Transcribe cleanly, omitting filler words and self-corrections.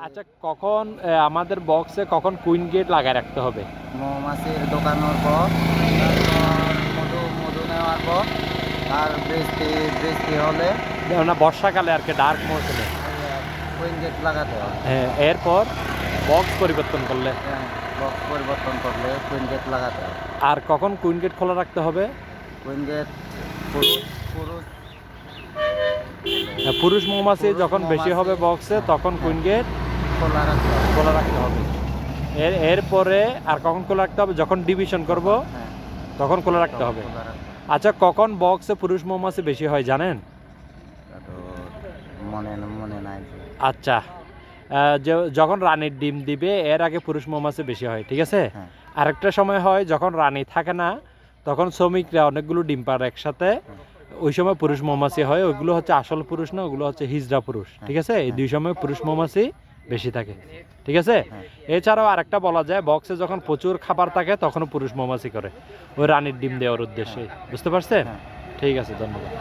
আচ্ছা, কখন আমাদের বক্সে কখন কুইন গেট লাগায় রাখতে হবে? মৌমাছির ঢোকানোর পর, তারপর মধু নেওয়ার পর, আর বৃষ্টি বৃষ্টি হলে যেমন না বর্ষাকালে আর কি, ডার্ক মৌসুমে। কুইন গেট লাগাতে হয়। হ্যাঁ, এরপর বক্স পরিবর্তন করলে হ্যাঁ, বক্স পরিবর্তন করলে কুইন গেট লাগাতে হয়। আর কখন কুইন গেট খোলা রাখতে হবে? কুইন গেট পুরুষ পুরুষ পুরুষ মৌমাছি পুরুষ যখন বেশি মৌমাছি, হবে বক্সে হ্যাঁ, তখন কুইন গেট খোলা রাখতে হয়। খোলা রাখতে হবে। এরপরে আর কখন খোলা রাখতে হবে? যখন ডিভিশন করব হ্যাঁ, তখন খোলা রাখতে হবে। খোলা রাখতে হবে। আচ্ছা, কখন বক্সে পুরুষ মৌমাছি বেশি হয় জানেন? তা তো মনে নাই যে। আচ্ছা, যখন রানীর ডিম দিবে এর আগে পুরুষ মৌমাছি বেশি হয়, ঠিক আছে? হ্যাঁ, আরেকটা সময় হয় যখন রানী থাকে না, তখন শ্রমিকরা অনেকগুলো ডিম পাড়ে একসাথে, ওই সময় পুরুষ মৌমাছি হয়। ওইগুলো হচ্ছে আসল পুরুষ না, ওগুলো হচ্ছে হিজড়া পুরুষ, ঠিক আছে? এই দুই সময় পুরুষ মৌমাছি বেশি থাকে, ঠিক আছে? হ্যাঁ। এছাড়াও আরেকটা বলা যায়, বক্সে যখন প্রচুর খাবার থাকে তখনও পুরুষ মৌমাছি করে ওই রানীর ডিম দেওয়ার উদ্দেশ্যে। বুঝতে পারছেন? হ্যাঁ। ঠিক আছে, ধন্যবাদ।